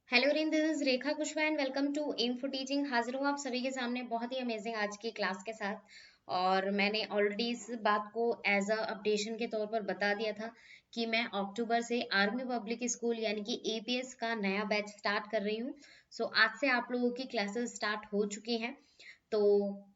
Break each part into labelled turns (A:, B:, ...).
A: Hello रिन, this is Rekha Kushwaha and welcome to M for teaching. हाजिर हूँ आप सभी के सामने बहुत ही अमेजिंग आज की क्लास के साथ। और मैंने ऑलरेडी इस बात को एज अ अपडेशन के तौर पर बता दिया था कि मैं अक्टूबर से आर्मी पब्लिक स्कूल यानी कि एपीएस का नया बैच स्टार्ट कर रही हूँ। सो आज से आप लोगों की क्लासेस स्टार्ट हो चुकी हैं। तो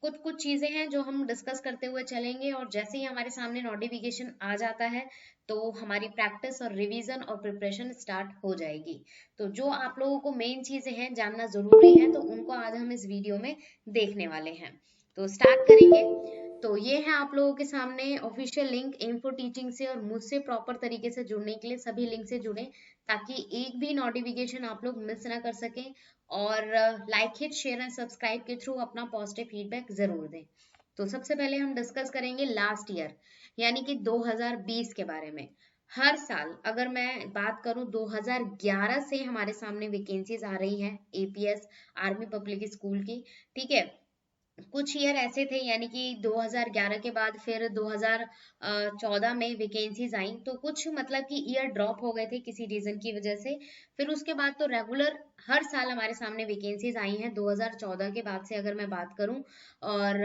A: कुछ कुछ चीजें हैं जो हम डिस्कस करते हुए चलेंगे, और जैसे ही हमारे सामने नोटिफिकेशन आ जाता है तो हमारी प्रैक्टिस और रिवीजन और प्रिपरेशन स्टार्ट हो जाएगी। तो जो आप लोगों को मेन चीजें हैं जानना जरूरी है, तो उनको आज हम इस वीडियो में देखने वाले हैं। तो स्टार्ट करेंगे। तो ये है आप लोगों के सामने official link M for teaching से, और मुझसे प्रॉपर तरीके से जुड़ने के लिए सभी लिंक से जुड़े ताकि एक भी नोटिफिकेशन आप लोग मिस ना कर सकें। और like hit share and subscribe के थ्रू अपना पॉजिटिव फीडबैक जरूर दें। तो सबसे पहले हम डिस्कस करेंगे लास्ट ईयर यानी कि 2020 के बारे में। हर साल अगर मैं बात करूं 2011 से हमारे सामने वैकेंसीज आ रही हैं एपीएस आर्मी पब्लिक स्कूल की। ठीक है, कुछ ईयर ऐसे थे यानी कि 2011 के बाद फिर 2014 में वैकेंसीज आई, तो कुछ मतलब कि ईयर ड्रॉप हो गए थे किसी रीजन की वजह से। फिर उसके बाद तो रेगुलर हर साल हमारे सामने वैकेंसीज आई हैं 2014 के बाद से अगर मैं बात करूं। और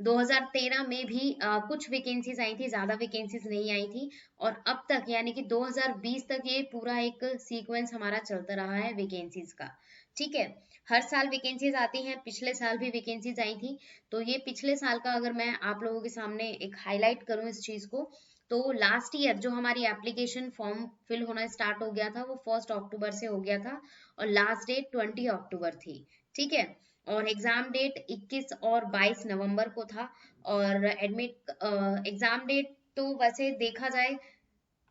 A: 2013 में भी कुछ वैकेंसीज आई थी, ज्यादा वैकेंसीज नहीं आई थी। और अब तक यानी कि 2020 तक ये पूरा एक सीक्वेंस हमारा चलता रहा है वैकेंसीज का। ठीक है, हर साल वैकेंसीज आती हैं, पिछले साल भी वैकेंसीज आई थी। तो ये पिछले साल का अगर मैं आप लोगों के सामने एक हाईलाइट करूं इस चीज को, तो लास्ट ईयर जो हमारी एप्लीकेशन फॉर्म फिल होना स्टार्ट हो गया था वो 1 अक्टूबर से हो गया था, और लास्ट डेट 20 अक्टूबर थी। ठीक है, और एग्जाम डेट 21 और 22 नवंबर को था। और एडमिट एग्जाम डेट तो वैसे देखा जाए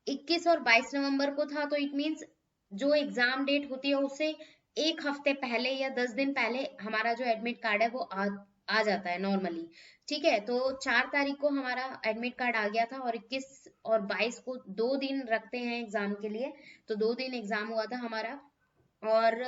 A: 21 और 22 नवंबर को था, तो इट मीन्स जो एग्जाम डेट होती है उससे एक हफ्ते पहले या 10 दिन पहले हमारा जो एडमिट कार्ड है वो आ जाता है नॉर्मली। ठीक है, तो 4 तारीख को हमारा एडमिट कार्ड आ गया था, और 21 और 22 को 2 दिन रखते हैं एग्जाम के लिए। तो 2 दिन एग्जाम हुआ था हमारा। और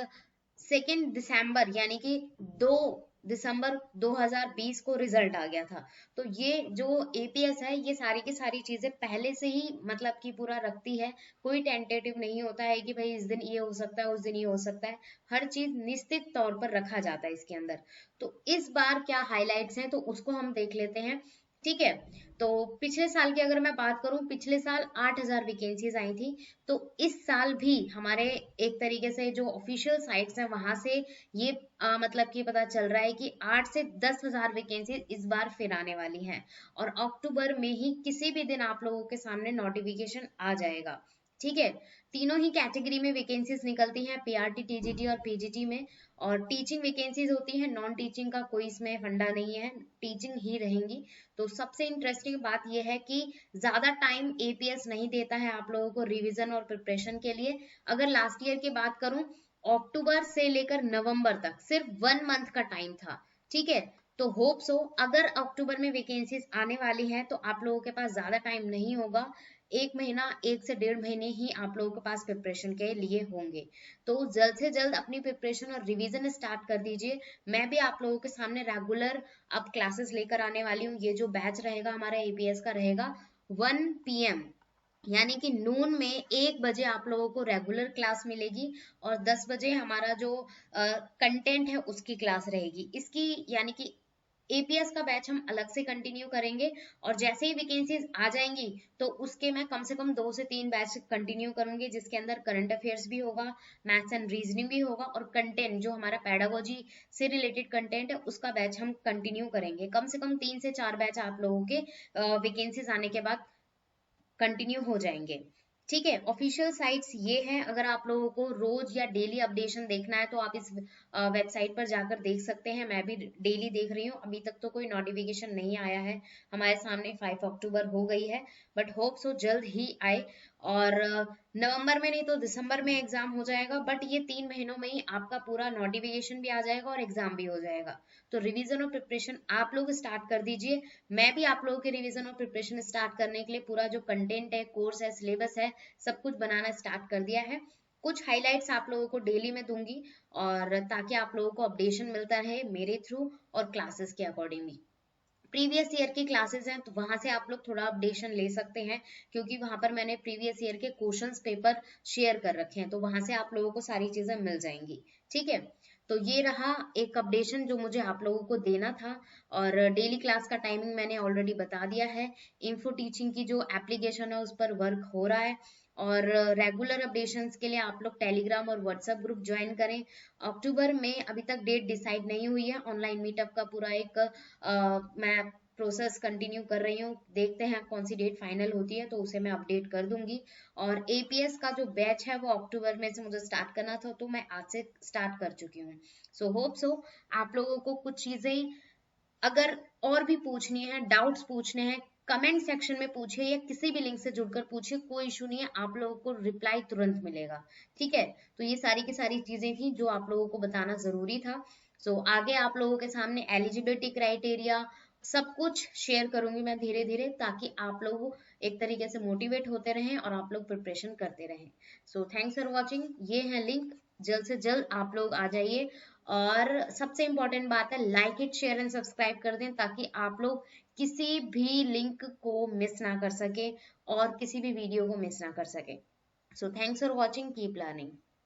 A: 2 दिसंबर यानी कि 2 दिसंबर 2020 को रिजल्ट आ गया था। तो ये जो एपीएस है ये सारी की सारी चीजें पहले से ही मतलब कि पूरा रखती है। कोई टेंटेटिव नहीं होता है कि भाई इस दिन ये हो सकता है उस दिन ये हो सकता है। हर चीज निश्चित तौर पर रखा जाता है इसके अंदर। तो इस बार क्या हाइलाइट्स हैं तो उसको हम देख लेते हैं। ठीक है, तो पिछले साल की अगर मैं बात करूं, पिछले साल 8,000 वैकेंसीज आई थी। तो इस साल भी हमारे एक तरीके से जो ऑफिशियल साइट्स हैं वहां से ये मतलब कि पता चल रहा है कि 8 से 10,000 वैकेंसी इस बार फिर आने वाली हैं। और अक्टूबर में ही किसी भी दिन आप लोगों के सामने नोटिफिकेशन आ जाएगा। ठीक है, तीनों ही कैटेगरी में वैकेंसीज निकलती हैं, पीआरटी, टीजीटी और पीजीटी में। और टीचिंग वैकेंसीज होती हैं, नॉन टीचिंग का कोई इसमें फंडा नहीं है, टीचिंग ही रहेंगी। तो सबसे इंटरेस्टिंग बात यह है कि ज्यादा टाइम एपीएस नहीं देता है आप लोगों को रिवीजन और प्रिपरेशन के लिए। अगर लास्ट ईयर की बात करूं, अक्टूबर से लेकर नवंबर तक सिर्फ 1 मंथ का टाइम था। ठीक है, तो होप सो अगर अक्टूबर में वैकेंसीज आने वाली हैं तो आप लोगों के पास ज्यादा टाइम नहीं होगा। 1 महीना, 1 से 1.5 महीने ही आप लोगों के पास प्रिपरेशन के लिए होंगे। तो जल्द से जल्द अपनी प्रिपरेशन और रिवीजन स्टार्ट कर दीजिए। मैं भी आप लोगों के सामने रेगुलर अब क्लासेस लेकर आने वाली हूँ। ये जो बैच रहेगा हमारा एपीएस का रहेगा 1 PM यानी कि नून में 1 बजे आप लोगों को रेगुलर क्लास मिलेगी, और 10 बजे हमारा जो कंटेंट है उसकी क्लास रहेगी इसकी। यानी कि एपीएस का बैच हम अलग से कंटिन्यू करेंगे। और जैसे ही वैकेंसीज आ जाएंगी तो उसके मैं कम से कम 2 से 3 बैच कंटिन्यू करूंगी, जिसके अंदर करंट अफेयर्स भी होगा, मैथ्स एंड रीजनिंग भी होगा, और कंटेंट जो हमारा पेडागोजी से रिलेटेड कंटेंट है उसका बैच हम कंटिन्यू करेंगे। कम से कम 3 से 4 बैच आप लोगों के वैकेंसीज आने के बाद कंटिन्यू हो जाएंगे। ठीक है, ऑफिशियल साइट्स ये हैं। अगर आप लोगों को रोज या डेली अपडेशन देखना है तो आप इस वेबसाइट पर जाकर देख सकते हैं। मैं भी डेली देख रही हूँ, अभी तक तो कोई नोटिफिकेशन नहीं आया है। हमारे सामने 5 अक्टूबर हो गई है, बट होप सो जल्द ही आए। और नवंबर में नहीं तो दिसंबर में एग्जाम हो जाएगा, बट ये 3 महीनों में ही आपका पूरा नोटिफिकेशन भी आ जाएगा और एग्जाम भी हो जाएगा। तो रिवीजन और प्रिपरेशन आप लोग स्टार्ट कर दीजिए। मैं भी आप लोगों के रिवीजन और प्रिपरेशन स्टार्ट करने के लिए पूरा जो कंटेंट है, कोर्स है, सिलेबस है, सब कुछ बनाना स्टार्ट कर दिया है। कुछ हाइलाइट्स आप लोगों को डेली में दूंगी, और ताकि आप लोगों को अपडेशन मिलता रहे मेरे थ्रू और क्लासेस के अकॉर्डिंगली। प्रीवियस ईयर की क्लासेस हैं तो वहां से आप लोग थोड़ा अपडेशन ले सकते हैं, क्योंकि वहां पर मैंने प्रीवियस ईयर के क्वेश्चंस पेपर शेयर कर रखे हैं, तो वहां से आप लोगों को सारी चीजें मिल जाएंगी। ठीक है, तो ये रहा एक अपडेशन जो मुझे आप लोगों को देना था। और डेली क्लास का टाइमिंग मैंने ऑलरेडी बता दिया है। इन्फो टीचिंग की जो एप्लीकेशन है उस पर वर्क हो रहा है, और रेगुलर अपडेशंस के लिए आप लोग टेलीग्राम और व्हाट्सएप ग्रुप ज्वाइन करें। अक्टूबर में अभी तक डेट डिसाइड नहीं हुई है, ऑनलाइन मीटअप का पूरा एक मैं प्रोसेस कंटिन्यू कर रही हूँ, देखते हैं कौन सी डेट फाइनल होती है तो उसे मैं अपडेट कर दूंगी। और एपीएस का जो बैच है वो अक्टूबर में से मुझे स्टार्ट करना था, तो मैं आज से स्टार्ट कर चुकी हूँ। सो होप सो आप लोगों को कुछ चीजें अगर और भी पूछनी है, डाउट्स पूछने हैं, कमेंट सेक्शन में पूछिए या किसी भी लिंक से जुड़कर पूछिए, कोई इशू नहीं है, आप लोगों को रिप्लाई तुरंत मिलेगा। ठीक है, तो ये सारी की सारी चीजें थी जो आप लोगों को बताना जरूरी था। सो आगे आप लोगों के सामने एलिजिबिलिटी क्राइटेरिया सब कुछ शेयर करूंगी मैं धीरे धीरे, ताकि आप लोग एक तरीके से मोटिवेट होते रहें और आप लोग प्रिपरेशन करते रहें। So thanks for watching. ये है लिंक, जल्द से जल्द आप लोग आ जाइए। और सबसे इंपॉर्टेंट बात है, like it, share and subscribe कर दें, ताकि आप लोग किसी भी लिंक को मिस ना कर सके और किसी भी वीडियो को मिस ना कर सके। So thanks for watching, keep learning.